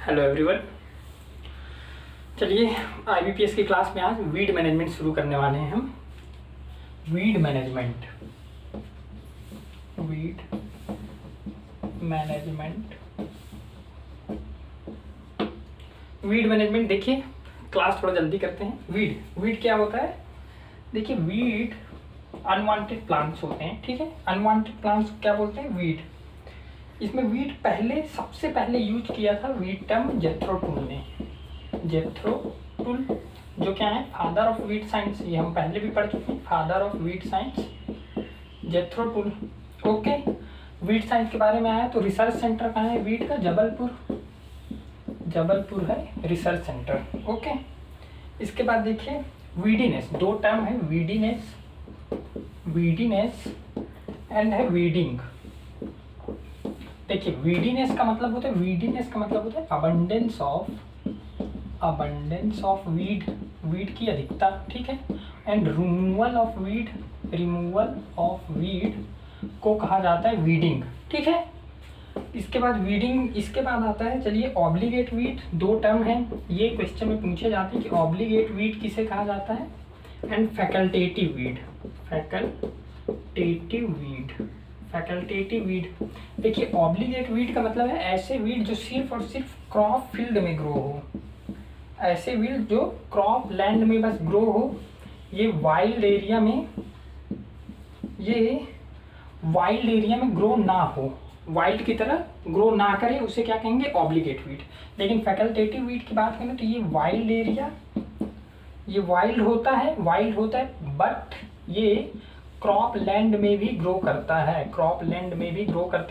Hello everyone. चलिए IBPS की class में आज वीड मैनेजमेंट शुरू करने वाले हैं हम। वीड मैनेजमेंट देखिए, क्लास थोड़ा जल्दी करते हैं। वीड क्या होता है? देखिए, वीड अनवांटेड प्लांट्स होते हैं, ठीक है। अनवांटेड प्लांट्स क्या बोलते हैं? वीड। इसमें वीड सबसे पहले यूज किया था वीड टर्म जेथरो टुल ने। जेथरो टुल जो क्या है? Father of weed science. ये हम पहले भी पढ़ चुके हैं, father of weed science जेथरो tool. Okay, weed science के बारे में आया तो रिसर्च सेंटर कहाँ है वीड का? जबलपुर है रिसर्च सेंटर। ओके, इसके बाद देखिए वीडीनेस। दो टर्म है, वीडीनेस एंड है वीडिंग। देखिए, वीडीनेस का मतलब होता है अबंडेंस ऑफ वीड की अधिकता, ठीक है। एंड रिमूवल ऑफ वीड को कहा जाता है वीडिंग, ठीक है। इसके बाद आता है, चलिए, ऑब्लिगेट वीड। दो टर्म है, ये क्वेश्चन में पूछे जाते हैं कि ऑब्लिगेट वीड किसे कहा जाता है, एंड फैकल्टेटिव वीड। देखिए, ऑब्लिगेट वीड का मतलब है ऐसे वीड जो सिर्फ और सिर्फ क्रॉप फील्ड में ग्रो हो, ऐसे वीड जो क्रॉप लैंड में बस ग्रो हो, ये वाइल्ड एरिया में ग्रो ना हो, वाइल्ड की तरह ग्रो ना करे, उसे क्या कहेंगे? Obligate weed. लेकिन फैकल्टेटिव वीड की बात करें तो ये वाइल्ड होता है बट ये क्रॉप लैंड में भी ग्रो करता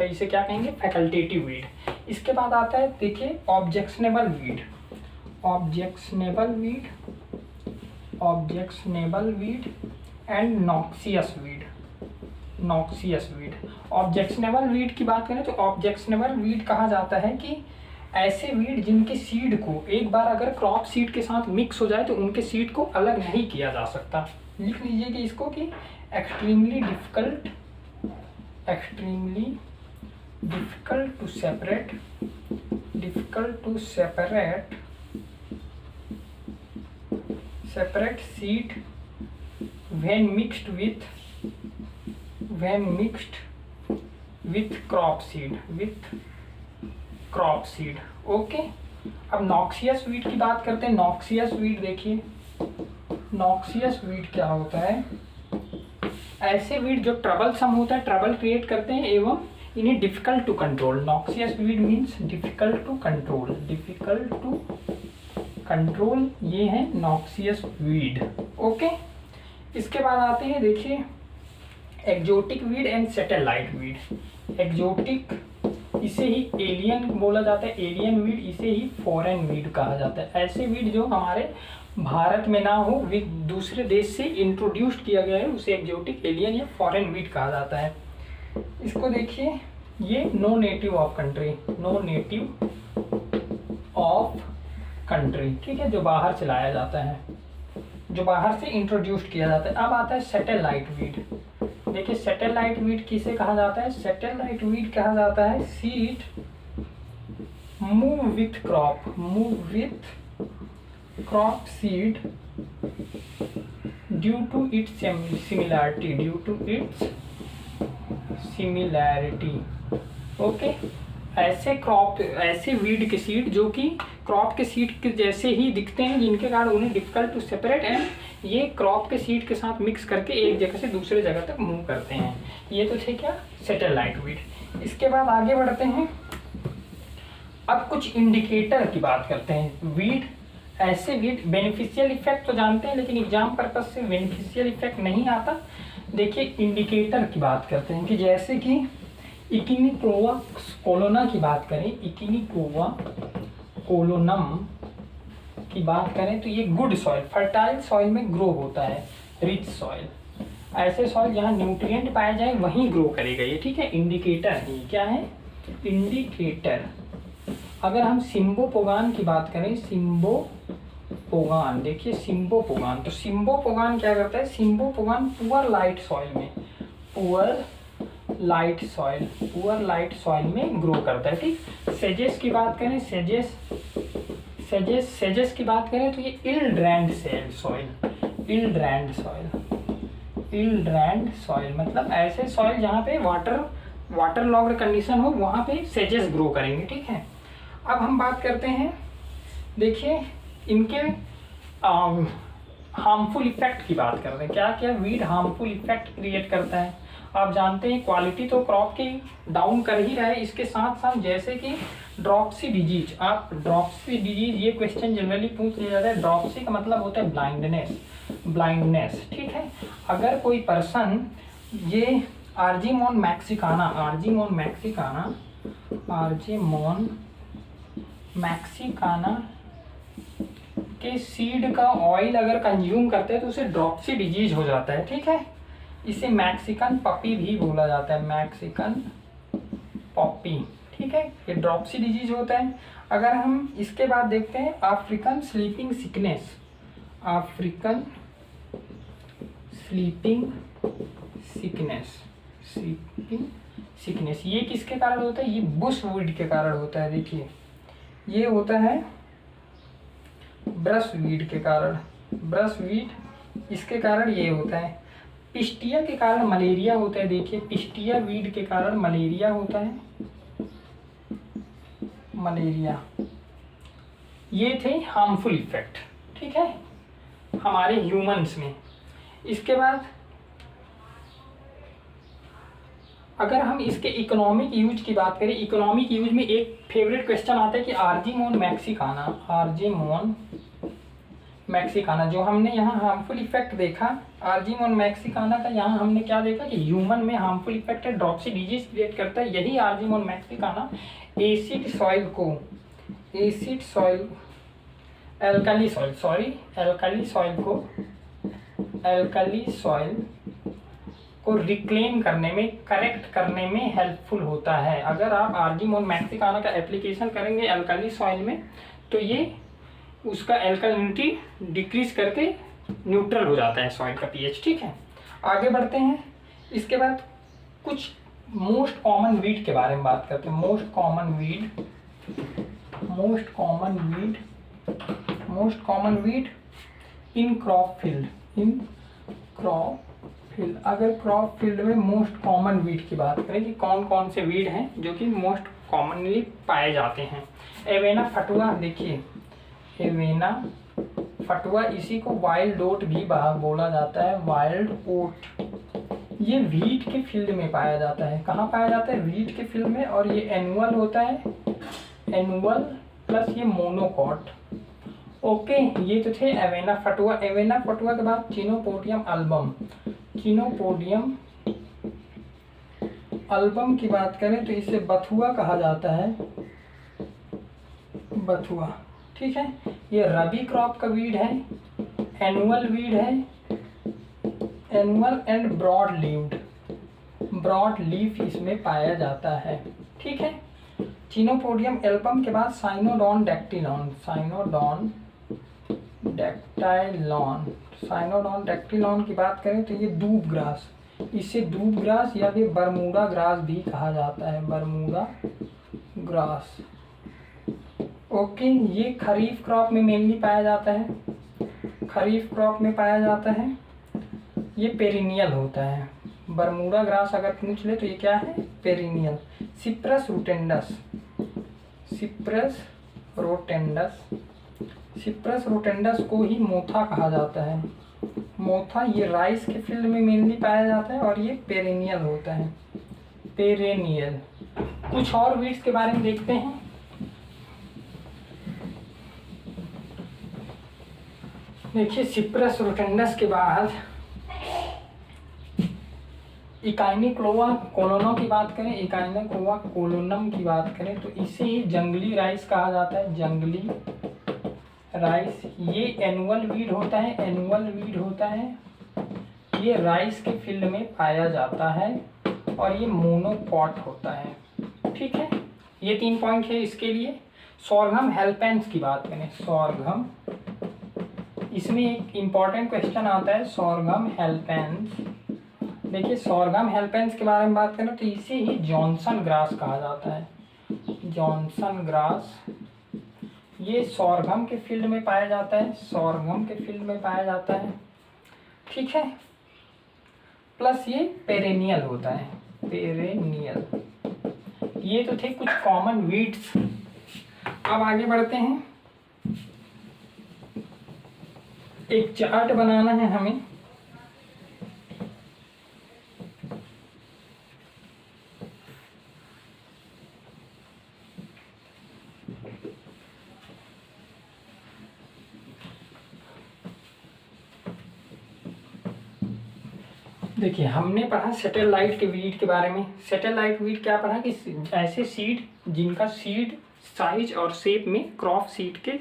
है, इसे क्या कहेंगे? Facultative weed. इसके बाद आता है, देखिए, objectionable weed and noxious weed. Objectionable weed की बात करें तो ऑब्जेक्शनेबल वीड कहा जाता है कि ऐसे वीड जिनके सीड को एक बार अगर क्रॉप सीड के साथ मिक्स हो जाए तो उनके सीड को अलग नहीं किया जा सकता। लिख लीजिए कि इसको कि extremely difficult to separate seed when mixed with crop seed। Okay, अब नॉक्सियस वीड की बात करते हैं। नॉक्सियस वीड देखिए, नॉक्सियस वीड क्या होता है? ऐसे वीड जो ट्रबलसम होता है, ट्रबल क्रिएट करते हैं एवं इन्हें difficult to control. Noxious weed means difficult to control, ये है नॉक्सियस वीड। ओके, इसके बाद आते हैं, देखिए, exotic weed and satellite weed. Exotic, इसे ही एलियन बोला जाता है, एलियन वीड, इसे ही फॉरेन वीड कहा जाता है। ऐसे वीड जो हमारे भारत में ना हो, वे दूसरे देश से इंट्रोड्यूस किया गया है, उसे एक्जोटिक, एलियन या फॉरेन वीड कहा जाता है। इसको देखिए, ये नो नेटिव ऑफ कंट्री, ठीक है, जो बाहर से लाया जाता है, जो बाहर से इंट्रोड्यूस किया जाता है। अब आता है सैटेलाइट वीड। देखिए, सैटेलाइट वीड किसे कहा जाता है? सैटेलाइट वीड कहा जाता है seed move with crop seed due to its similarity. Okay, ऐसे वीड के सीड जो कि क्रॉप के सीड के जैसे ही दिखते हैं, जिनके कारण उन्हें डिफिकल्ट टू सेपरेट, एंड ये क्रॉप के सीड के साथ मिक्स करके एक जगह से दूसरे जगह तक मूव करते हैं। ये तो थे क्या? Satellite weed. इसके बाद आगे बढ़ते हैं, अब कुछ इंडिकेटर की बात करते हैं। ऐसे वीड बेनिफिशियल इफेक्ट तो जानते हैं, लेकिन एग्जाम पर्पज से बेनिफिशियल इफेक्ट नहीं आता। देखिए, इंडिकेटर की बात करते हैं कि जैसे कि इकिनिकोवा कोलोना की बात करें, इकिनिकोवा कोलोनम की बात करें तो ये गुड सॉइल, फर्टाइल सॉइल में ग्रो होता है, रिच सॉइल। ऐसे सॉइल जहाँ न्यूट्रिएंट पाए जाए वहीं ग्रो करेगा ये, ठीक है। इंडिकेटर है, क्या है? इंडिकेटर। अगर हम सिम्बोपोगान की बात करें, सिम्बोपोगान, देखिए सिम्बोपोगान, तो सिम्बोपोगान क्या करता है? सिम्बोपोगान पुअर लाइट सॉइल में light soil, poor light soil में ग्रो करता है। ठीक, सेजेस की बात करें, सेजेस की बात करें तो ये इल ड्रेन्ड सॉइल, इल ड्रेन्ड सॉइल मतलब ऐसे सॉइल जहाँ पे वाटर लॉग्ड कंडीशन हो, वहाँ पे सेजेस ग्रो करेंगे। ठीक है, अब हम बात करते हैं, देखिए इनके हार्मफुल इफेक्ट की बात करते हैं। क्या क्या वीड हार्मफुल इफेक्ट क्रिएट करता है। आप जानते हैं क्वालिटी तो क्रॉप की डाउन कर ही रहा है, इसके साथ साथ जैसे कि ड्रॉप्सी डिजीज, आप ड्रॉप्सी डिजीज, ये क्वेश्चन जनरली पूछ लिया जाता है। ड्रॉप्सी का मतलब होता है ब्लाइंडनेस। ठीक है, अगर कोई पर्सन ये आर्जीमोन मैक्सिकाना के सीड का ऑयल अगर कंज्यूम करते हैं तो उसे ड्रॉप्सी डिजीज हो जाता है। ठीक है, इसे मैक्सिकन पपी भी बोला जाता है, मैक्सिकन पॉपी। ठीक है, ये ड्रॉप्सी डिजीज होता है। अगर हम इसके बाद देखते हैं अफ्रीकन स्लीपिंग सिकनेस, ये किसके कारण होता है, ये बुशवीड के कारण होता है। देखिए ये होता है ब्रशवीड के कारण, इसके कारण ये होता है। पिस्टिया के कारण मलेरिया होता है। देखिए पिस्टिया वीड के कारण मलेरिया होता है, ये थे हार्मफुल इफेक्ट। ठीक है, हमारे ह्यूमंस में। इसके बाद अगर हम इसके इकोनॉमिक यूज की बात करें, इकोनॉमिक यूज में एक फेवरेट क्वेश्चन आता है कि आर्जीमोन मैक्सिकाना, जो हमने यहाँ हार्मफुल इफेक्ट देखा आर्जीमोन मैक्सिकाना का, यहाँ हमने क्या देखा कि ह्यूमन में हार्मफुल इफेक्ट है, ड्रॉप्सी डिजीज क्रिएट करता है। यही Argemone Mexicana acid alkali soil को रिक्लेम करने में, करेक्ट करने में हेल्पफुल होता है। अगर आप आर्जीमोन मैक्सिकाना का एप्लीकेशन करेंगे एल्कली सॉइल में तो ये उसका एल्कलिनिटी डिक्रीज करके न्यूट्रल हो जाता है सॉइल का पीएच। ठीक है, आगे बढ़ते हैं। इसके बाद कुछ मोस्ट कॉमन वीड के बारे में बात करते हैं। Most common weed in crop field. अगर क्रॉप फील्ड में मोस्ट कॉमन वीड की बात करें कि कौन कौन से वीड हैं जो कि मोस्ट कॉमनली पाए जाते हैं। एवेना फटुआ, देखिए एवेना फटुआ, इसी को वाइल्ड ओट भी बोला जाता है, वाइल्ड ओट। ये वीट के फील्ड में पाया जाता है। कहाँ पाया जाता है, वीट के फील्ड में, और ये एनुअल होता है, एनुअल प्लस ये मोनोकॉट। ओके, ये तो थे एवेना फटुआ के बाद चिनोपोडियम अल्बम की बात करें तो इसे बथुआ कहा जाता है, बथुआ। ठीक है, ये रबी क्रॉप का वीड है, एनुअल वीड है, एनुअल एंड ब्रॉड लीफ इसमें पाया जाता है। ठीक है, चिनोपोडियम एल्बम के बाद साइनोडॉन डैक्टिलॉन की बात करें तो ये दूब ग्रास, इसे दूब ग्रास या फिर बरमूडा ग्रास भी कहा जाता है, बरमूडा ग्रास। ओके, ये खरीफ क्रॉप में मेनली पाया जाता है, ये पेरिनियल होता है। बरमूडा ग्रास अगर पूछ ले तो ये क्या है, पेरिनियल। सिप्रस रोटेंडस को ही मोथा कहा जाता है, मोथा। ये राइस के फील्ड में मेनली पाया जाता है और ये पेरिनियल होता है, पेरेनियल। कुछ और वीड्स के बारे में देखते हैं। देखिए सिप्रस रोटेंडस के बाद इकाइनिक्लोआ कोलोनम की बात करें, तो इसे ही जंगली राइस कहा जाता है, जंगली राइस। ये एनुअल वीड होता है, ये राइस के फील्ड में पाया जाता है और ये मोनोकॉट होता है। ठीक है, ये 3 पॉइंट है इसके लिए। सोरघम हेल्पेंस की बात करें, सोरघम, इसमें एक इम्पॉर्टेंट क्वेश्चन आता है, सोरघम हेल्पेंस देखिए सॉरगम हेल्पेंस के बारे में बात करें तो इसे ही जॉनसन ग्रास कहा जाता है, जॉनसन ग्रास। ये सॉरगम के फील्ड में पाया जाता है, सॉरगम के फील्ड में पाया जाता है, ठीक है। प्लस ये पेरेनियल होता है, पेरेनियल। ये तो थे कुछ कॉमन वीड्स। अब आगे बढ़ते हैं, एक चार्ट बनाना है हमें। देखिए हमने पढ़ा सैटेलाइट वीड के बारे में। सैटेलाइट वीड क्या पढ़ा कि ऐसे सीड जिनका सीड साइज और शेप में क्रॉप सीड के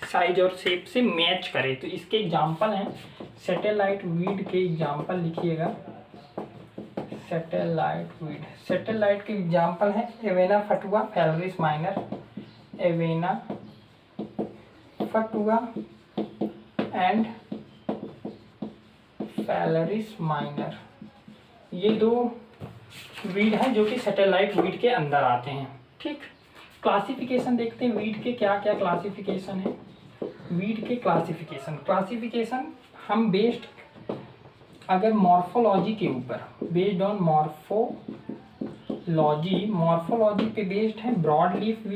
साइज और शेप से मैच करे। तो इसके एग्जांपल हैं, सैटेलाइट वीड के एग्जांपल लिखिएगा। सैटेलाइट वीड, सैटेलाइट के एग्जांपल है Avena fatua, Phalaris minor, Avena fatua and Phalaris minor. ये दो वीड हैं जो कि सैटेलाइट वीड के अंदर आते हैं, ठीक। क्लासिफिकेशन देखते हैं वीड के क्या क्या क्लासिफिकेशन है। वीड के क्लासिफिकेशन हम बेस्ड अगर मॉर्फोलॉजी के ऊपर, बेस्ड ऑन मॉर्फोलॉजी पे बेस्ड है। Broad leaf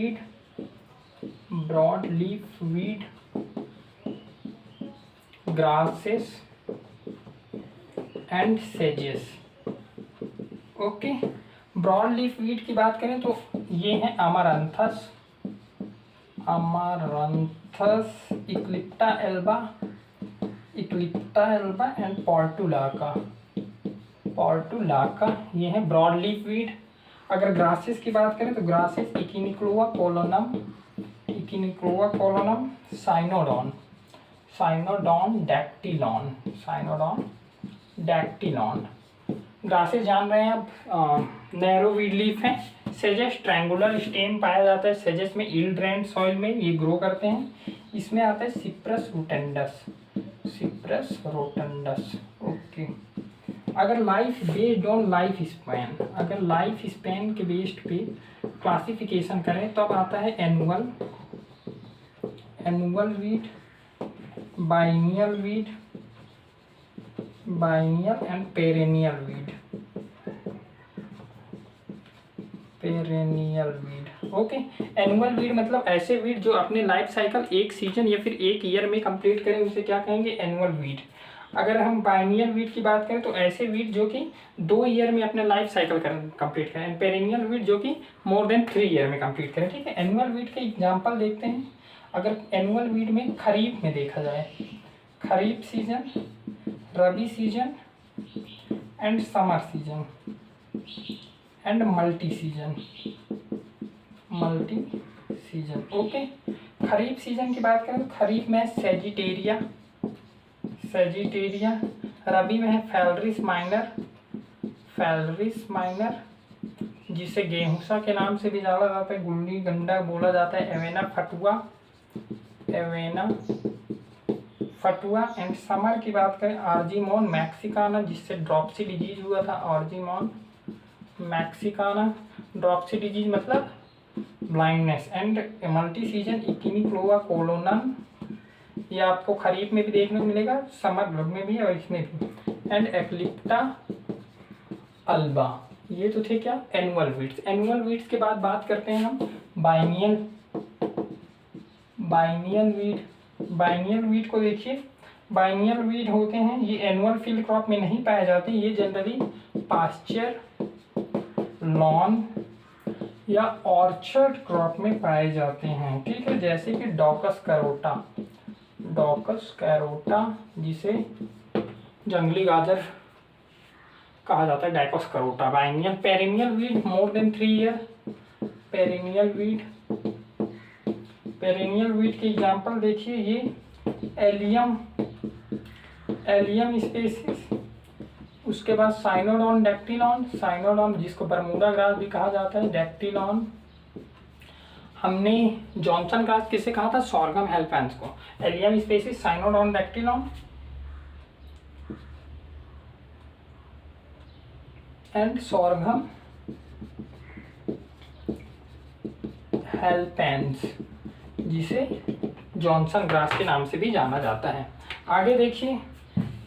weed, grasses and सेजेस, ओके। ब्रॉड लीफ वीड की बात करें तो ये है Amaranthus, Eclipta alba and Portulaca, ये है ब्रॉड लीफ वीड। अगर ग्रासेस की बात करें तो grasses Echinochloa colonum, Cynodon dactylon. Grasses जान रहे हैं आप, नैरो वीड लीफ है। सेजेस ट्रायंगुलर स्टेम पाया जाता है सेजेस में, इल ड्रेन्ड सॉइल में ये ग्रो करते हैं। इसमें आता है सिप्रस रोटंडस, ओके। अगर life based on life span के बेस्ड पे क्लासिफिकेशन करें तो अब आता है annual weed, biennial and perennial weed, okay. Annual weed मतलब ऐसे वीड जो अपने लाइफ साइकिल एक सीजन या फिर एक ईयर में कंप्लीट करें, उसे क्या कहेंगे, एनुअल वीड। अगर हम बाइनियल वीड की बात करें तो ऐसे वीड जो कि 2 ईयर में अपने लाइफ साइकिल कंप्लीट करें। पेरेनियल वीड जो कि मोर देन 3 ईयर में कंप्लीट करें, ठीक है। एनुअल वीड के एग्जांपल देखते हैं। अगर एनुअल वीड में खरीफ में देखा जाए, kharif season, rabi season and summer season and multi season, okay. Kharif season की बात करें तो खरीफ में सेजिटेरिया, रबी में है फैलरिस माइनर, जिसे गेहूंसा के नाम से भी जाना जाता है, गुल्ली गंडा बोला जाता है। एवेना फटुआ एंड समर की बात करें आर्जीमोन मैक्सिकाना, जिससे ड्रॉप्सी डिजीज हुआ था। आर्जीमोन मैक्सिकाना, ड्रॉप्सी डिजीज मतलब ब्लाइंडनेस। एंड मल्टी सीजन इकिनिक्लोआ कोलोनम, ये आपको खरीफ में भी देखने को मिलेगा, समर में भी और इसमें भी। एंड एक्लिप्टा अल्बा, ये तो थे क्या, एनुअल वीड्स के बाद बात करते हैं हम बाइनियल वीड को देखिए। बाइनियल वीड होते हैं, ये एनुअल फील्ड क्रॉप में नहीं पाए जाते, ये जनरली पास्चर, लॉन या ऑर्चर्ड क्रॉप में पाए जाते हैं, ठीक है। जैसे कि डॉकस कैरोटा, जिसे जंगली गाजर कहा जाता है, Daucus carota. Biennial perennial weed more than 3 year, perennial weed के एग्जांपल देखिए। ये एलियम स्पेसिस, उसके बाद साइनोडॉन जिसको बरमूडा ग्रास भी कहा जाता है, डैक्टिलॉन। हमने जॉनसन ग्रास किसे कहा था, सॉरगम हेल्पेंस को। Allium species, Cynodon, dactylon. And Sorghum halepense, जिसे जॉनसन ग्रास के नाम से भी जाना जाता है। आगे देखिए,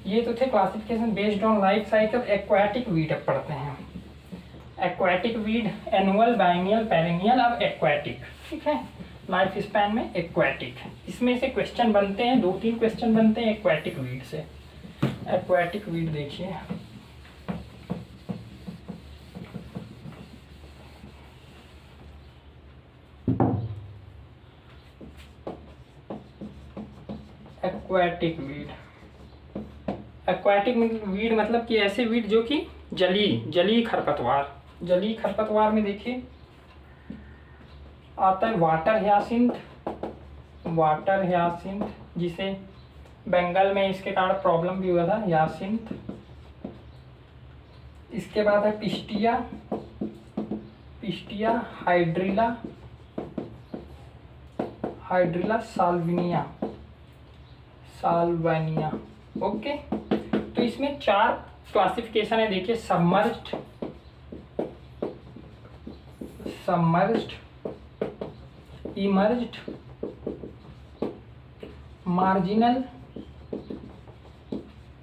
ये तो थे classification based on life cycle. Aquatic weed अब पढ़ते हैं। Aquatic weed annual, biennial, perennial. अब एक्वाटिक, ठीक है, लाइफ स्पैन में एक्वाटिक। इसमें से क्वेश्चन बनते हैं, 2-3 क्वेश्चन बनते हैं एक्वाटिक वीड से। एक्वाटिक वीड देखिए, एक्वाटिक वीड। एक्वाटिक वीड मतलब कि ऐसे वीड जो कि जलीय खरपतवार। जलीय खरपतवार में देखिए आता है वाटर ह्यासिंथ। वाटर ह्यासिंथ, जिसे बंगाल में इसके कारण प्रॉब्लम भी हुआ था, ह्यासिंथ। इसके बाद है Pistia, Pistia Hydrilla, Hydrilla Salvinia, Salvinia. Okay, तो इसमें 4 क्लासिफिकेशन है। देखिए, submerged, submerged, emerged, marginal,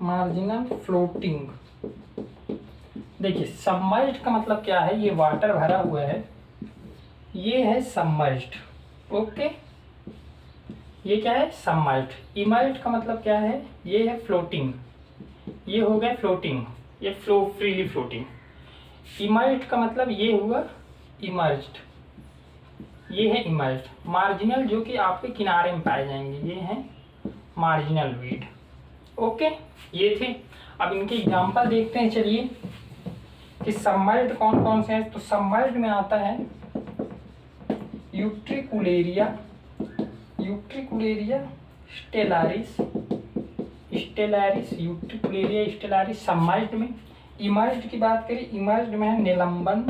marginal, floating. देखिए, सबमर्ज्ड का मतलब क्या है, ये वाटर भरा हुआ है, ये है सबमर्ज्ड। ओके, ये क्या है, सबमर्ज्ड। इमर्ज्ड का मतलब क्या है, ये है फ्लोटिंग, ये हो गया फ्लोटिंग, ये फ्रीली फ्लोटिंग। इमर्ज्ड का मतलब ये हुआ इमर्ज्ड, ये है इमर्ज्ड। मार्जिनल, जो कि आपके किनारे में पाए जाएंगे, ये है मार्जिनल वीड। ओके, ये थे। अब इनके एग्जांपल देखते हैं, चलिए, कि सबमर्ज्ड कौन कौन से हैं। तो सबमर्ज्ड में आता है यूट्रिकुलेरिया, यूट्रिकुलेरिया स्टेलारिस, स्टेलारिस, यूट्रिकुलेरिया स्टेलारिस सबमर्ज्ड में। इमर्ज्ड की बात करें, इमर्ज्ड में है निलंबन,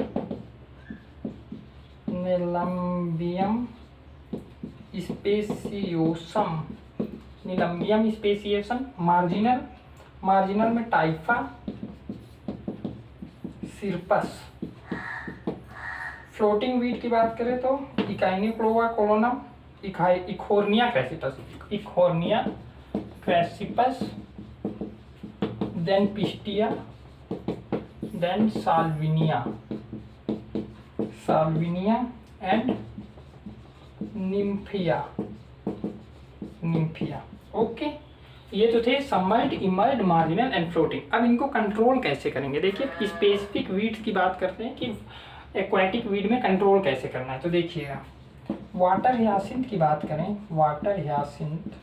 निलंबियम स्पेसियोसम, निलंबियम स्पेसियोसम। मार्जिनल, मार्जिनल में टाइफा सिरपस। फ्लोटिंग वीड की बात करें तो Echinochloa colonum, Eichhornia crassipes, Eichhornia crassipes, then Pistia, then Salvinia, Salvinia and Nymphaea, Nymphaea. Okay, ये तो थे submerged, emerged, marginal and floating. अब इनको कंट्रोल कैसे करेंगे, देखिए स्पेसिफिक वीड्स की बात करते हैं कि एक्वाटिक वीड में कंट्रोल कैसे करना है। तो देखिएगा, वाटर ह्यासिंथ की बात करें, वाटर ह्यासिंथ,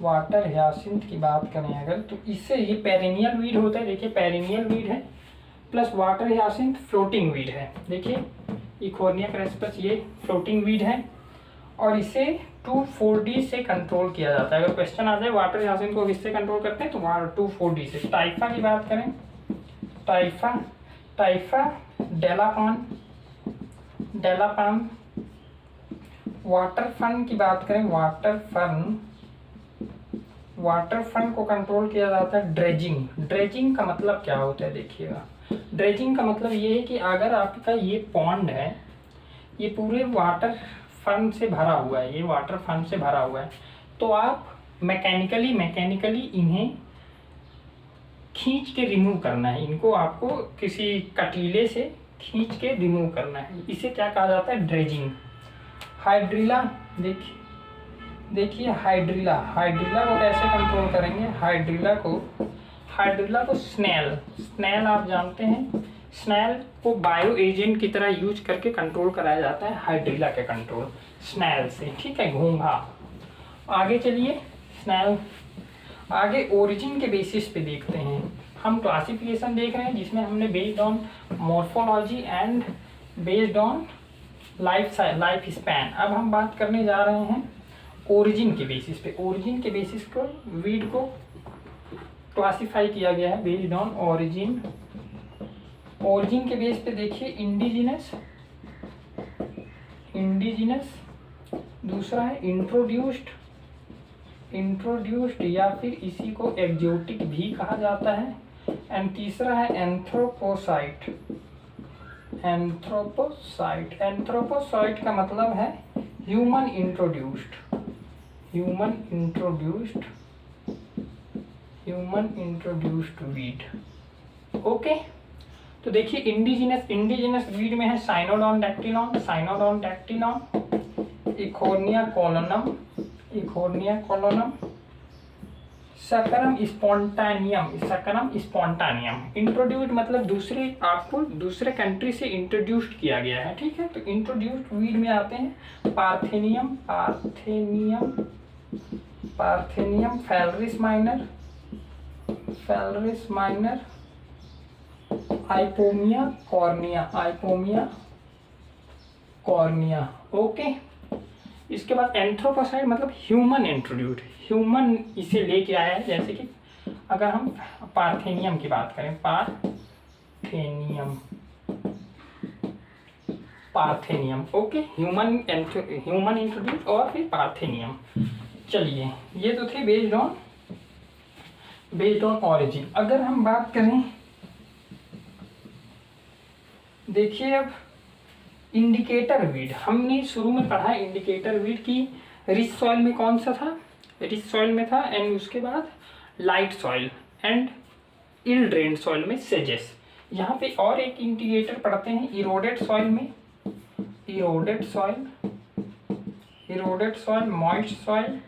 वाटर ह्यासिंथ की बात करें अगर, तो इससे ये पेरेनियल वीड होता है। देखिए, पेरेनियल वीड है प्लस वाटर ह्यासिंथ फ्लोटिंग वीड है। देखिए, इखोर्निया क्रैसिपस ये फ्लोटिंग वीड है और इसे 2,4-D से कंट्रोल किया जाता है। अगर क्वेश्चन आ जाए वाटर ह्यासिंथ को किससे कंट्रोल करते हैं, तो 2,4-D से। टाइफा की बात करें, टाइफा, टाइफा डेलापान, डेलापान। वाटर फन की बात करें, वाटर फन, वाटर फन को कंट्रोल किया जाता है ड्रेजिंग। ड्रेजिंग का मतलब क्या होता है, देखिएगा, ड्रेजिंग का मतलब ये है कि अगर आपका ये पॉन्ड है, ये पूरे वाटर फन से भरा हुआ है, ये वाटर फन से भरा हुआ है, तो आप मैकेनिकली इन्हें खींच के रिमूव करना है। इनको आपको किसी कटीले से खींच के रिमूव करना है, इसे क्या कहा जाता है, ड्रेजिंग। हाइड्रिला, देखिए हाइड्रिला, हाइड्रिला को कैसे कंट्रोल करेंगे, हाइड्रिला को स्नेल आप जानते हैं, स्नेल को बायो एजेंट की तरह यूज करके कंट्रोल कराया जाता है हाइड्रिला के कंट्रोल स्नेल से, ठीक है, घोंघा। आगे चलिए, स्नेल, आगे ओरिजिन के बेसिस पे देखते हैं। हम क्लासिफिकेशन देख रहे हैं जिसमें हमने based on morphology and based on life span. अब हम बात करने जा रहे हैं ओरिजिन के बेसिस पे। ओरिजिन के बेसिस को वीड को क्लासिफाई किया गया है बेस्ड ऑन ओरिजिन। ओरिजिन के बेस पे देखिए इंडिजिनस, दूसरा है इंट्रोड्यूस्ड या फिर इसी को एक्जोटिक भी कहा जाता है। एंड तीसरा है एंथ्रोपोसाइट। एंथ्रोपोसाइट, एंथ्रोपोसाइट का मतलब है human introduced, human introduced, human introduced weed. Okay, तो देखिए इंडिजिनस, इंडिजिनस वीड में है Cynodon dactylon, Cynodon dactylon, Eichhornia colonum, Eichhornia colonum, Saccharum spontaneum, Saccharum spontaneum. Introduced मतलब दूसरे, आपको दूसरे कंट्री से इंट्रोड्यूस्ड किया गया है, ठीक है। तो इंट्रोड्यूस्ड वीड में आते हैं Parthenium, Parthenium, Parthenium, Phalaris minor, Phalaris minor, Ipomoea carnea, Ipomoea carnea. Okay, इसके बाद एंथ्रोपोसाइड मतलब ह्यूमन इंट्रोड्यूस्ड, ह्यूमन इसे लेके आया है। जैसे कि अगर हम पार्थेनियम की बात करें, parthenium, parthenium. Okay, human human introduced और फिर पार्थेनियम। चलिए, ये तो थे बेस्ड ऑन ऑरिजिन। अगर हम बात करें, देखिए अब इंडिकेटर वीड, हमने शुरू में पढ़ा इंडिकेटर वीड की रिच सॉइल में कौन सा था, रिच सॉइल में था, एंड उसके बाद light soil and ill drained soil में सेजेस। यहाँ पे और एक इंडिकेटर पढ़ते हैं इरोडेड सॉइल में, eroded soil, eroded soil, moist soil,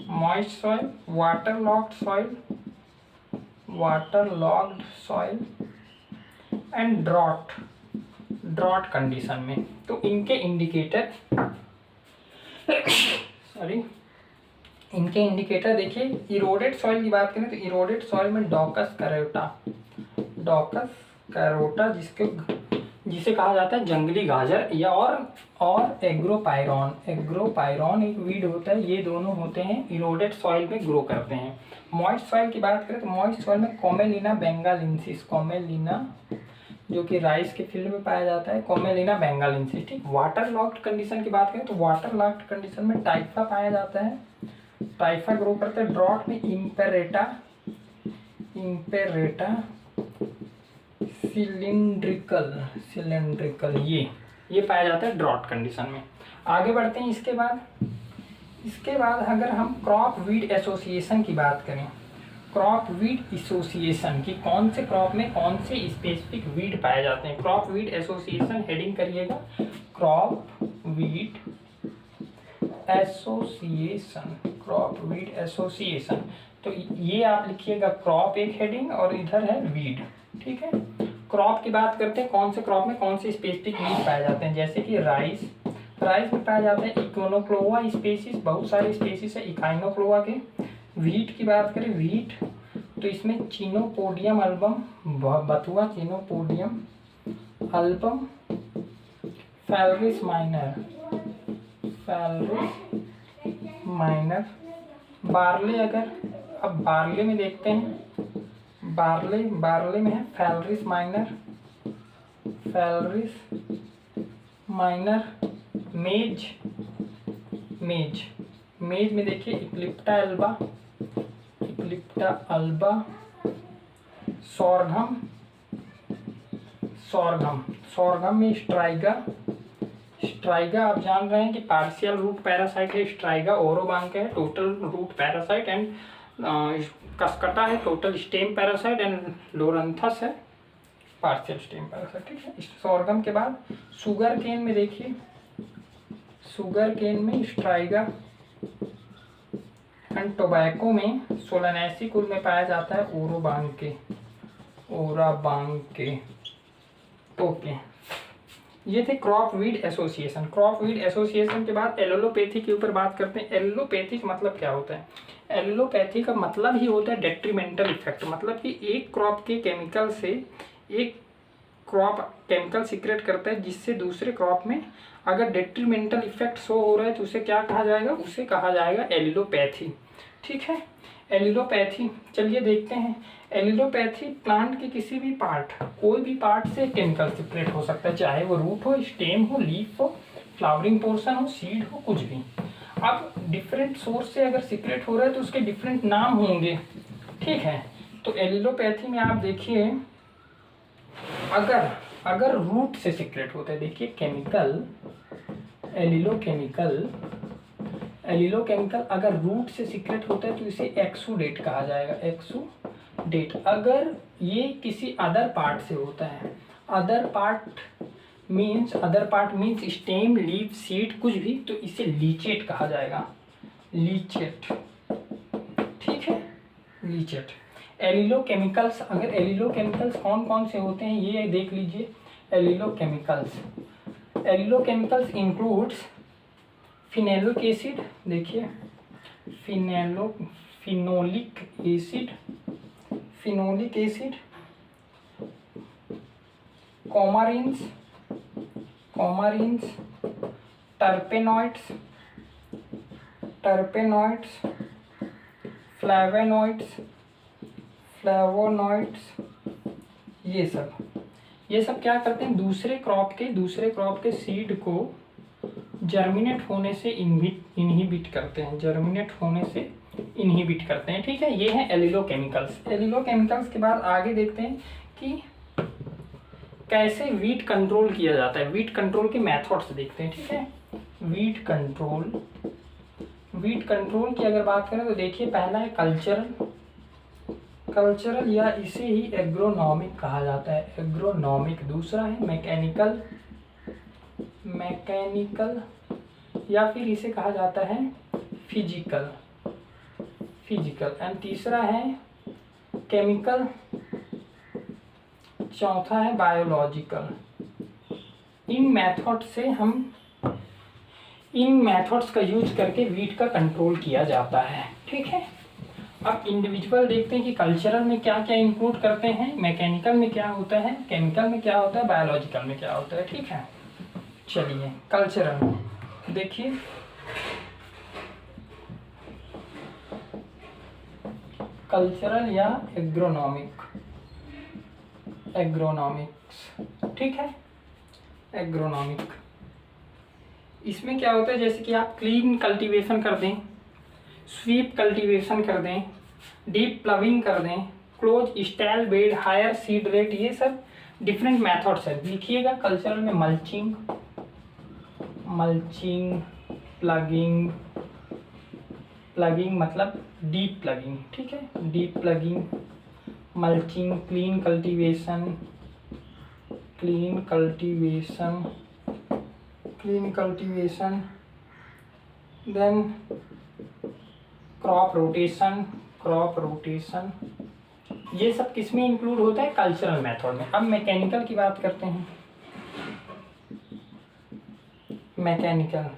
moist soil, water logged soil, water logged soil and drought, drought condition में। तो इनके इंडिकेटर सॉरी, इनके इंडिकेटर देखिए, इरोडेड सॉइल की बात करें तो इरोडेड सॉइल में डॉकस कैरोटा, डॉकस कैरोटा जिसे कहा जाता है जंगली गाजर, या और एग्रोपायरॉन, एग्रोपायरॉन एक वीड होता है। ये दोनों होते हैं इरोडेड सॉइल में ग्रो करते हैं। मॉइस्ट सॉइल की बात करें तो मॉइस्ट सॉइल में कोमेलिना बेंगालिनसिस, कोमेलिना जो कि राइस के फील्ड में पाया जाता है, कोमेलिना बेंगालिनसिस, ठीक। वाटर लॉक्ड कंडीशन की बात करें तो वाटर लॉक्ड कंडीशन में टाइफा पाया जाता है, टाइफा ग्रो करते हैं। ड्रॉट में इम्पेरेटा, इम्पेरेटा सिलिंड्रिकल, सिलिंड्रिकल ये पाया जाता है ड्रॉट कंडीशन में। आगे बढ़ते हैं। इसके बाद अगर हम क्रॉप वीड एसोसिएशन की बात करें, क्रॉप वीड एसोसिएशन की कौन से क्रॉप में कौन से स्पेसिफिक वीड पाए जाते हैं। क्रॉप वीड एसोसिएशन हेडिंग करिएगा, crop weed association, crop weed association. तो ये आप लिखिएगा, क्रॉप एक हेडिंग और इधर है वीड, ठीक है। क्रॉप की बात करते हैं, कौन से क्रॉप में कौन से स्पेसिफिक वीड पाए जाते हैं, जैसे कि राइस, राइस में पाए जाते हैं इकोनोक्लोआ स्पेसीज, बहुत सारे स्पेसीज है इकाइनोक्लोआ के। व्हीट की बात करें, व्हीट तो इसमें चिनोपोडियम अल्बम, बथुआ Chenopodium album, Phalaris minor, Phalaris minor. Barley, अगर अब बार्ले में देखते हैं, बार्ले में है फैलरिस माइनर, फैलरिस माइनर। मेज, मेज में देखिए इक्लिप्टा अल्बा, इक्लिप्टा अल्बा। सोरघम, सोरघम में स्ट्राइगा, स्ट्राइगा आप जान रहे हैं कि पार्शियल रूट पैरासाइट है, स्ट्राइगा ओरोबांक है total root parasite, and Cuscuta है total stem parasite, and Loranthus है पार्शियल स्टेम पैरासाइट, ठीक है। सोरगम के बाद शुगर केन में देखिए, शुगर केन में स्ट्राइगा, एंड टोबैको में सोलनेसी कुल में पाया जाता है ओरोबांके, ओराबांके। ओके, ये थे crop weed association. Crop weed association के बाद एलोलोपैथी के ऊपर बात करते हैं। एलोलोपैथी का मतलब क्या होता है? एलोलोपैथी का मतलब ही होता है डेट्रीमेंटल इफेक्ट, मतलब कि एक क्रॉप के केमिकल से एक क्रॉप केमिकल सीक्रेट करता है जिससे दूसरे क्रॉप में अगर डेट्रीमेंटल इफेक्ट शो हो रहा है तो उसे क्या कहा जाएगा? उसे कहा जाएगा एलिलोपैथी, ठीक है। एलिलोपैथी, चलिए देखते हैं। एलिलोपैथी प्लांट के किसी भी पार्ट, कोई भी पार्ट से केमिकल सीक्रेट हो सकता है, चाहे वो रूट हो, स्टेम हो, लीफ हो, फ्लावरिंग पोर्शन हो, सीड हो, कुछ भी। अब डिफरेंट सोर्स से अगर सीक्रेट हो रहा है तो उसके डिफरेंट नाम होंगे, ठीक है। तो एलिलोपैथी में आप देखिए, अगर रूट से सीक्रेट होता है, देखिए केमिकल एलिलोकेमिकल अगर रूट से सीक्रेट होता है तो इसे एक्सुडेट कहा जाएगा, एक्सुडेट। अगर ये किसी अदर पार्ट से होता है, other part means stem, leaf, seed कुछ भी, तो इसे लीचेट कहा जाएगा, लीचेट, ठीक है, लीचेट। एलिलोकेमिकल्स, अगर एलिलोकेमिकल्स कौन कौन से होते हैं ये देख लीजिए। एलिलोकेमिकल्स इंक्लूड्स फिनोलिक एसिड, देखिए फिनोलिक एसिड, कोमारिन्स, टर्पेनॉइड्स, फ्लेवोनॉइड्स, ये सब क्या करते हैं, दूसरे क्रॉप के सीड को जर्मिनेट होने से इनहिबिट करते हैं, ठीक है। ये है एलिलोकेमिकल्स के बाद आगे देखते हैं कि कैसे वीट कंट्रोल किया जाता है, वीट कंट्रोल के मेथड्स देखते हैं, ठीक है। वीट कंट्रोल की अगर बात करें तो देखिए, पहला है कल्चरल या इसे ही एग्रोनॉमिक कहा जाता है, एग्रोनॉमिक। दूसरा है मैकेनिकल या फिर इसे कहा जाता है फिजिकल। एंड तीसरा है केमिकल, चौथा है बायोलॉजिकल। इन मेथड्स का यूज करके वीट का कंट्रोल किया जाता है, ठीक है। अब इंडिविजुअल देखते हैं कि कल्चरल में क्या क्या इंक्लूड करते हैं, मैकेनिकल में क्या होता है, केमिकल में क्या होता है, बायोलॉजिकल में क्या होता है, ठीक है। चलिए कल्चरल में देखिए, कल्चरल या एग्रोनॉमिक्स, ठीक है, एग्रोनॉमिक। इसमें क्या होता है, जैसे कि आप क्लीन कल्टीवेशन कर दें, स्वीप कल्टीवेशन कर दें, डीप प्लविंग कर दें, close stale bed, higher seed rate, ये सब डिफरेंट मेथड्स है। लिखिएगा कल्चरल में मल्चिंग, प्लगिंग मतलब डीप प्लगिंग, ठीक है, deep ploughing, mulching, clean cultivation, then crop rotation, ये सब किस में इंक्लूड होता है, कल्चरल मेथड में। अब मैकेनिकल की बात करते हैं। Mechanical,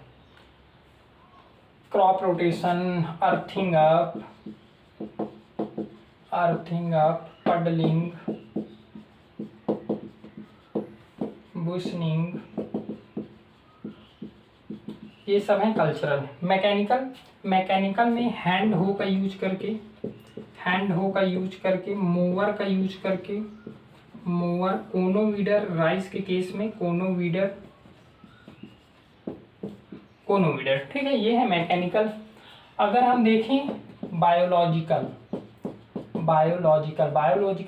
crop rotation, earthing up, puddling, beushening, ये सब है कल्चरल। मैकेनिकल में हैंड हो का यूज करके, मोवर का यूज करके, कोनोवीडर, राइस के केस में कोनोवीडर, ठीक है, ये है मैकेनिकल। अगर हम देखें बायोलॉजिकल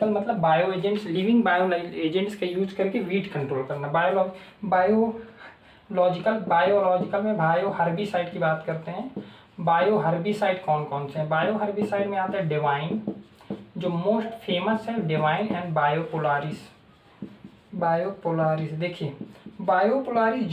मतलब bio agents, living bio agents का यूज करके वीट कंट्रोल करना। बायोलॉजिकल में बायो हर्बिसाइड की बात करते हैं। बायो हर्बिसाइड कौन कौन से हैं, बायो हर्बिसाइड में आता है डिवाइन, जो मोस्ट फेमस है, डिवाइन एंड बायोपोलारिस। देखिए बायोपोलारिस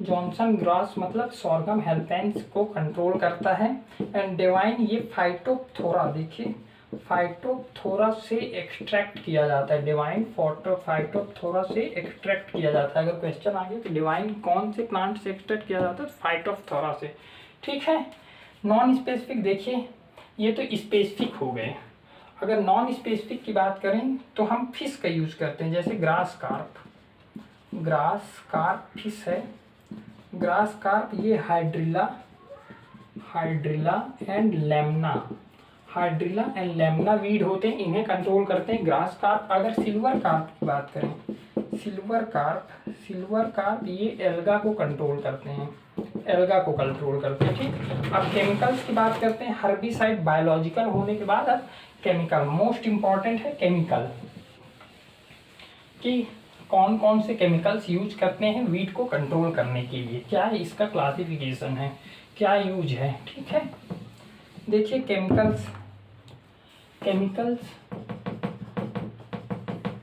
जॉनसन ग्रास मतलब सोरगम हेल्पेंस को कंट्रोल करता है, एंड डिवाइन ये फाइटोप्थोरा, देखिए फाइटोप्थोरा से एक्सट्रैक्ट किया जाता है, डिवाइन फाइटोप्थोरा से एक्सट्रैक्ट किया जाता है। अगर क्वेश्चन आ गया तो डिवाइन कौन से प्लांट से एक्सट्रैक्ट किया जाता है, फाइटोप्थोरा से, ठीक है। नॉन स्पेसिफिक, देखिए ये तो स्पेसिफिक हो गए। अगर नॉन स्पेसिफिक की बात करें तो हम फिश का यूज करते हैं, जैसे ग्रास कार्प फिश है, ग्रास कार्प, ये हाइड्रिला एंड लेमना वीड होते हैं, इन्हें कंट्रोल करते हैं ग्रास कार्प। अगर सिल्वर कार्प की बात करें, सिल्वर कार्प ये एल्गा को कंट्रोल करते हैं, एल्गा को कंट्रोल करते हैं। ठीक, अब केमिकल्स की बात करते हैं। हर्बिसाइड बायोलॉजिकल होने के बाद अब केमिकल, मोस्ट इम्पॉर्टेंट है केमिकल कि कौन कौन से केमिकल्स यूज करते हैं वीट को कंट्रोल करने के लिए, क्या है इसका क्लासिफिकेशन है, क्या यूज है। ठीक है, देखिए केमिकल्स केमिकल्स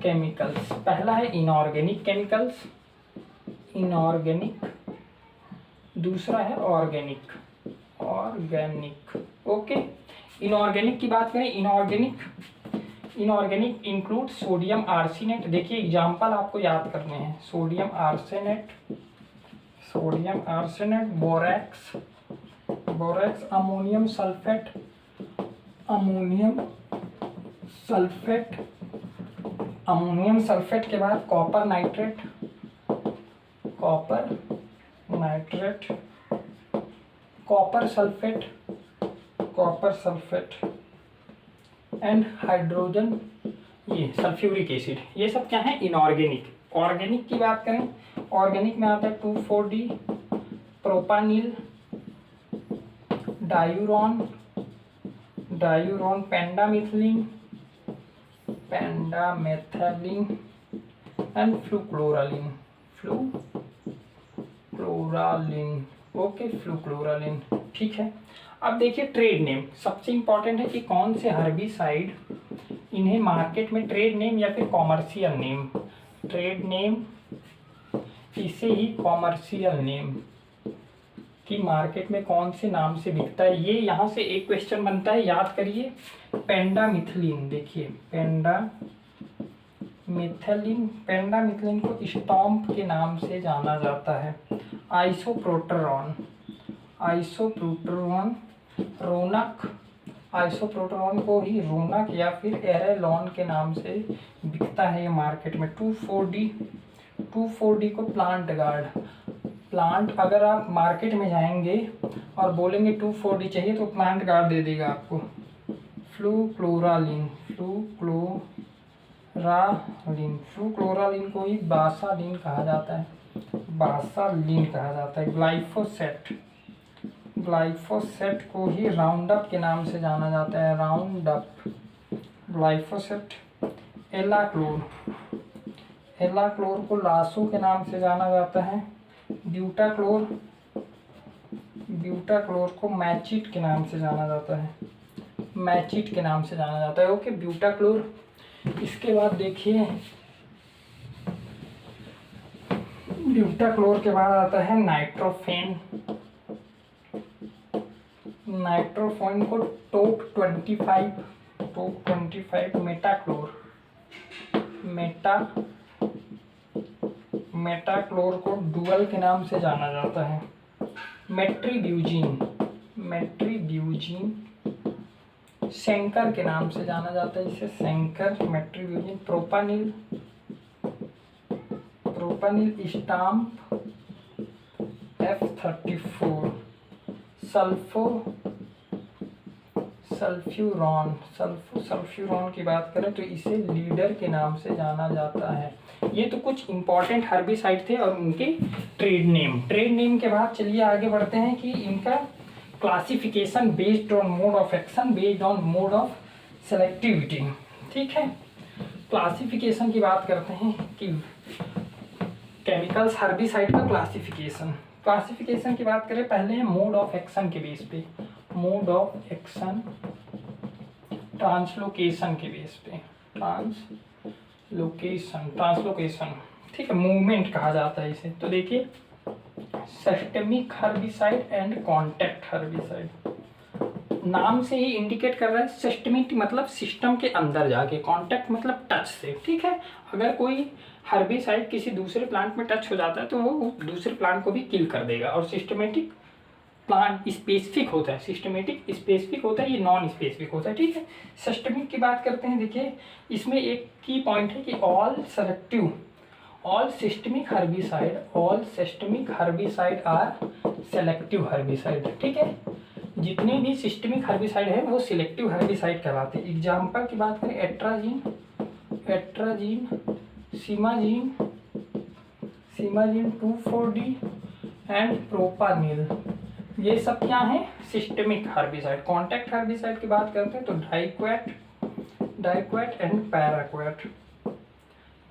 केमिकल्स पहला है इनऑर्गेनिक केमिकल्स, इनऑर्गेनिक। दूसरा है ऑर्गेनिक, ओके। इनऑर्गेनिक की बात करें, इनऑर्गेनिक इंक्लूड सोडियम आर्सेनेट। देखिए एग्जांपल आपको याद करने हैं, sodium arsenate, borax, ammonium sulphate के बाद copper nitrate, copper sulphate and hydrogen, ये सल्फ्यूरिक एसिड। ये सब क्या है, इनऑर्गेनिक। ऑर्गेनिक की बात करें, ऑर्गेनिक में आता है 2,4-D, propanil, diuron, pendimethalin and fluchloralin, okay, fluchloralin. ठीक है, अब देखिए ट्रेड नेम सबसे इंपॉर्टेंट है कि कौन से हर्बिसाइड, इन्हें मार्केट में ट्रेड नेम या फिर कॉमर्शियल नेम, ट्रेड नेम इसे ही कॉमर्शियल नेम कि मार्केट में कौन से नाम से बिकता है। ये यहाँ से एक क्वेश्चन बनता है, याद करिए। पेंडामिथलिन, देखिए पेंडामिथलिन को स्टॉम्प के नाम से जाना जाता है। आइसोप्रोटेरॉन, आइसोप्रोटेरॉन को ही रोनक या फिर एरेलॉन के नाम से बिकता है ये मार्केट में। 2,4-D को प्लांट, अगर आप मार्केट में जाएंगे और बोलेंगे 2,4-D चाहिए तो प्लांट गार्ड दे देगा आपको। फ्लूक्लोरालिन फ्लूक्लोरालिन को ही बासालिन कहा जाता है। ग्लाइफोसेट को ही राउंडअप के नाम से जाना जाता है, ग्लाइफोसेट। एलाक्लोर को लासो के नाम से जाना जाता है। ब्यूटाक्लोर को मैचिट के नाम से जाना जाता है, ओके, ब्यूटाक्लोर। इसके बाद देखिए ब्यूटाक्लोर के बाद आता है नाइट्रोफेन को टोक 25, मेटाक्लोर को डुअल के नाम से जाना जाता है। मेट्रीब्यूजिन सेंकर के नाम से जाना जाता है, इसे सेंकर, मेट्रीब्यूजिन। प्रोपानिल स्टाम्प F34। सल्फ्यूरॉन की बात करें तो इसे लीडर के नाम से जाना जाता है। ये तो कुछ इंपॉर्टेंट हर्बिसाइड थे और उनके ट्रेड नेम के बाद चलिए आगे बढ़ते हैं कि इनका classification based on mode of action, based on mode of selectivity. ठीक है, क्लासिफिकेशन की बात करते हैं कि केमिकल्स हर्बिसाइड का क्लासिफिकेशन की बात करें, पहले है मोड ऑफ एक्शन के बेस पे, मोड ऑफ एक्शन ट्रांसलोकेशन के बेस पे, ट्रांसलोकेशन, ठीक है, मूवमेंट कहा जाता है इसे। तो देखिए systemic herbicide and contact herbicide, नाम से ही इंडिकेट कर रहा है। सिस्टमिक मतलब सिस्टम के अंदर जाके, कॉन्टैक्ट मतलब टच से। ठीक है, अगर कोई हर्बिसाइड किसी दूसरे प्लांट में टच हो जाता है तो वो दूसरे प्लांट को भी किल कर देगा। और सिस्टमेटिक प्लांट स्पेसिफिक होता है, ये नॉन स्पेसिफिक होता है। ठीक है, सिस्टमिक की बात करते हैं। देखिए इसमें एक की पॉइंट है कि all systemic herbicide are selective herbicide. ठीक है, जितने भी सिस्टमिक हर्बिसाइड है वो सिलेक्टिव हर्बिसाइड कहलाते हैं। एग्जाम्पल की बात करें, एट्राजीन, सीमाजीन 2,4-D, एंड प्रोपानिल, ये सब क्या है? Systemic herbicide. कॉन्टैक्ट हर्बिसाइड की बात करते हैं तो डाइक्वेट एंड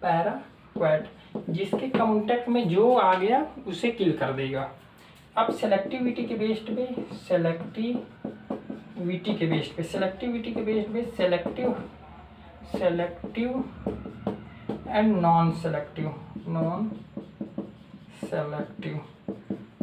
पैराक्वेट, जिसके कांटेक्ट में जो आ गया उसे किल कर देगा। अब सेलेक्टिविटी के बेस्ड पे selective and non selective.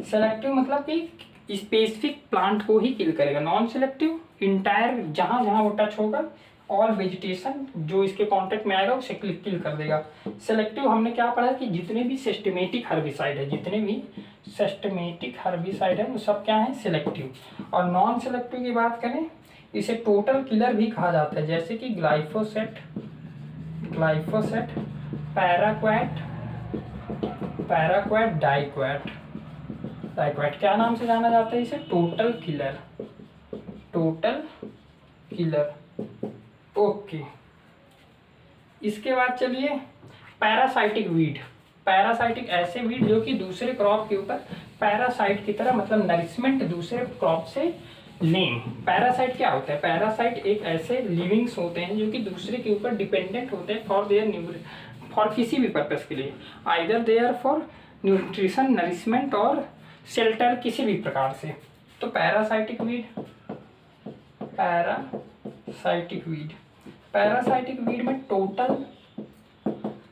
Selective मतलब कि स्पेसिफिक प्लांट को ही किल करेगा। नॉन सेलेक्टिव इंटायर जहाँ जहाँ वो टच होगा ऑल वेजिटेशन जो इसके कांटेक्ट में आएगा उसे किल कर देगा। सेलेक्टिव हमने क्या पढ़ा कि जितने भी सिस्टेमेटिक हर्बिसाइड है वो सब क्या है? सेलेक्टिव। और नॉन सेलेक्टिव की बात करें इसे टोटल किलर भी कहा जाता है, जैसे कि ग्लाइफोसेट, पैराक्वेट, डाइक्वेट क्या नाम से जाना जाता है इसे? Total killer. ओके, इसके बाद चलिए पैरासाइटिक ऐसे वीड जो कि दूसरे क्रॉप के ऊपर पैरासाइट की तरह मतलब नरिशमेंट दूसरे क्रॉप से लें। पैरासाइट क्या होता है? पैरासाइट एक ऐसे लिविंग्स होते हैं जो कि दूसरे के ऊपर डिपेंडेंट होते हैं फॉर किसी भी पर्पस के लिए, either they are for nutrition, nourishment और शेल्टर, किसी भी प्रकार से। तो पैरासाइटिक वीड में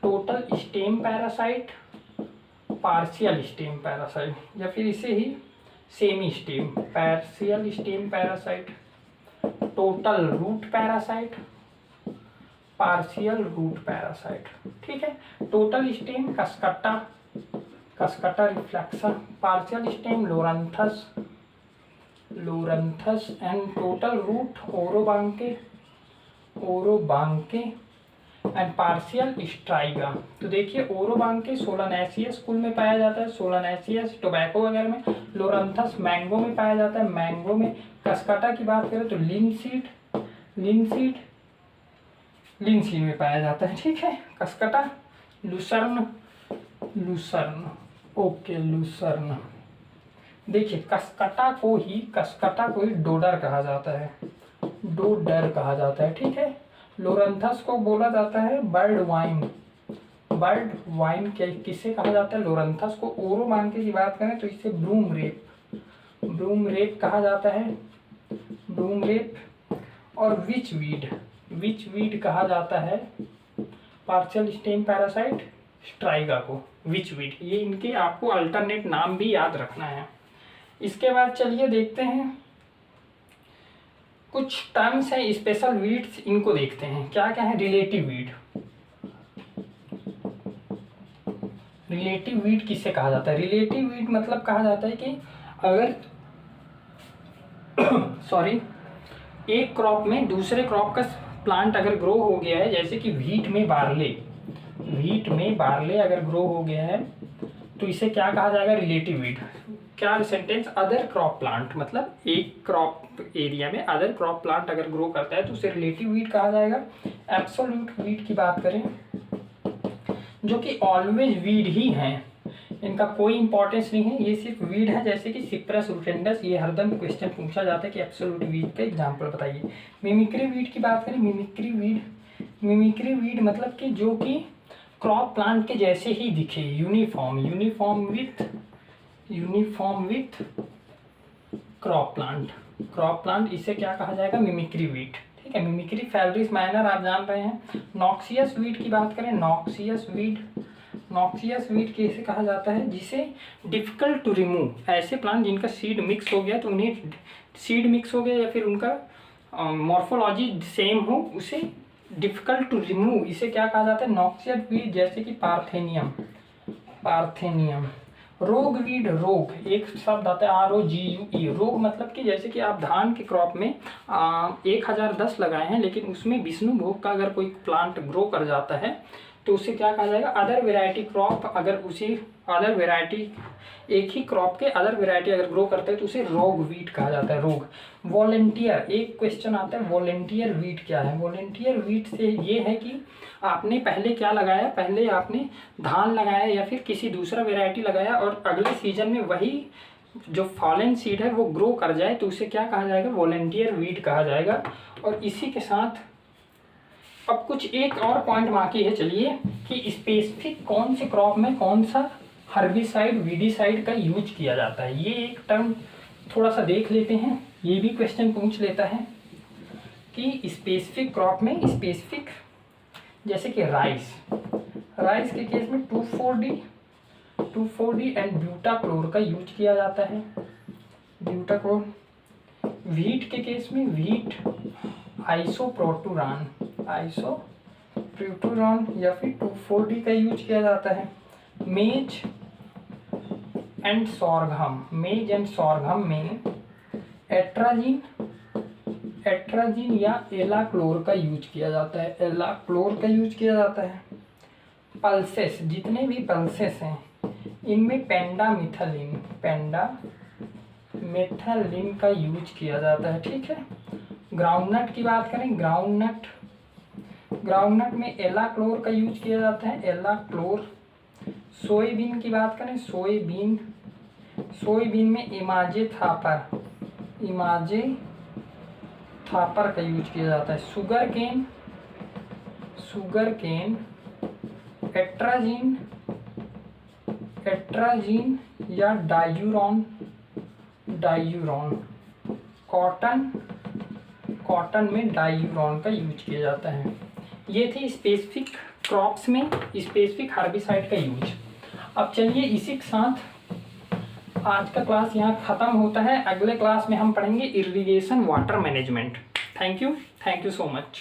total stem parasite, partial stem parasite, या फिर इसे ही semi stem, partial stem parasite, total root parasite, partial root parasite. ठीक है, total stem Cuscuta reflexa, partial stem Loranthus and total root Orobanche and partial Striga. तो देखिए ओरोबांके सोलानेसियस कुल में पाया जाता है, सोलानेसियस टोबैको वगैरह में, लोरंथस मैंगो में पाया जाता है, मैंगो में। कस्कटा की बात करें तो लिनसीड में पाया जाता है। ठीक है, कस्कटा, लुसर्न। Okay, Lucerne. देखिए कस्कटा को ही डोडर कहा जाता है। ठीक है, लोरंथस को बोला जाता है बर्ड वाइन किसे कहा जाता है? लोरंथस को। ओरोबांके की बात करें तो इसे ब्रूम रेप कहा जाता है, और विच वीड कहा जाता है पार्शियल स्टेम पैरासाइट स्ट्राइगा को, विच वीड। ये इनके आपको अल्टरनेट नाम भी याद रखना है। इसके बाद चलिए देखते हैं कुछ टर्म्स हैं स्पेशल वीड्स, इनको देखते हैं क्या क्या है। रिलेटिव वीड किसे कहा जाता है? रिलेटिव वीड मतलब कहा जाता है कि अगर एक क्रॉप में दूसरे क्रॉप का प्लांट अगर ग्रो हो गया है, जैसे कि व्हीट में बार्ले अगर ग्रो हो गया है तो इसे क्या कहा जाएगा? Relative weed. क्या सेंटेंस? अदर क्रॉप प्लांट, मतलब एक क्रॉप एरिया में अदर क्रॉप प्लांट अगर ग्रो करता है तो उसे रिलेटिव वीड कहा जाएगा। एब्सोल्यूट वीड की बात करें जो कि ऑलवेज वीड ही हैं, इनका कोई इंपॉर्टेंस नहीं है, ये सिर्फ वीड है, जैसे कि सिप्रस रूटेंडस। ये हरदम क्वेश्चन पूछा जाता है कि एब्सोल्यूट वीड का एग्जाम्पल बताइए। मिमिक्री वीड की बात करें, मिमिक्री वीड मतलब कि जो कि क्रॉप प्लांट के जैसे ही दिखे, यूनिफॉर्म विथ क्रॉप प्लांट, इसे क्या कहा जाएगा? Mimicry weed. ठीक है, मिमिक्री फैलरिस माइनर आप जान रहे हैं। नॉक्सियस वीड की बात करें, नॉक्सियस वीड कैसे कहा जाता है? जिसे डिफिकल्ट टू रिमूव, ऐसे प्लांट जिनका सीड मिक्स हो गया तो उन्हें सीड मिक्स हो गया या फिर उनका मॉर्फोलॉजी सेम हो, उसे डिफिकल्ट टू रिमूव, इसे क्या कहा जाता है? नॉक्सियस वीड, जैसे कि पार्थेनियम। रोग वीड, एक शब्द आता है ROGUE। रोग मतलब कि जैसे कि आप धान के क्रॉप में 1010 लगाए हैं, लेकिन उसमें विष्णु भोग का अगर कोई प्लांट ग्रो कर जाता है तो उससे क्या कहा जाएगा, अदर वेराइटी क्रॉप। अगर उसी अदर वेराइटी, एक ही क्रॉप के अदर वेराइटी अगर ग्रो करते हैं तो उसे रोग वीट कहा जाता है, रोग। वॉलेंटियर, एक क्वेश्चन आता है वॉलेंटियर वीट क्या है। वॉलेंटियर वीट से ये है कि आपने पहले क्या लगाया, पहले आपने धान लगाया या फिर किसी दूसरा वेराइटी लगाया और अगले सीजन में वही जो फॉलन सीड है वो ग्रो कर जाए तो उसे क्या कहा जाएगा, वॉलेंटियर वीट कहा जाएगा। और इसी के साथ अब कुछ एक और पॉइंट बाकी है, चलिए, कि स्पेसिफिक कौन से क्रॉप में कौन सा हर्बिसाइड वीडिसाइड का यूज किया जाता है, ये एक टर्म थोड़ा सा देख लेते हैं। ये भी क्वेश्चन पूछ लेता है कि स्पेसिफिक क्रॉप में, स्पेसिफिक जैसे कि राइस के केस में 2,4-D एंड ब्यूटाक्लोर का यूज किया जाता है, ब्यूटाक्लोर। व्हीट के केस में व्हीट आइसोप्रोटुरान या फिर 2,4-D का यूज किया जाता है। मेज एंड सॉरघम में एट्राजीन या एलाक्लोर का यूज किया जाता है, पल्सेस, जितने भी पल्सेस हैं इनमें पेंडामिथलिन का यूज किया जाता है, ठीक है। ग्राउंडनट की बात करें, ग्राउंडनट में एलाक्लोर का यूज किया जाता है, एलाक्लोर। सोयाबीन की बात करें, सोयाबीन में इमाजे थापर का यूज किया जाता है। शुगर केन एट्राजीन या डायूरॉन। कॉटन में डायूरॉन का यूज किया जाता है। ये थी स्पेसिफिक क्रॉप्स में स्पेसिफिक हर्बिसाइड का यूज। अब चलिए इसी के साथ आज का क्लास यहाँ ख़त्म होता है। अगले क्लास में हम पढ़ेंगे irrigation water management. Thank you so much.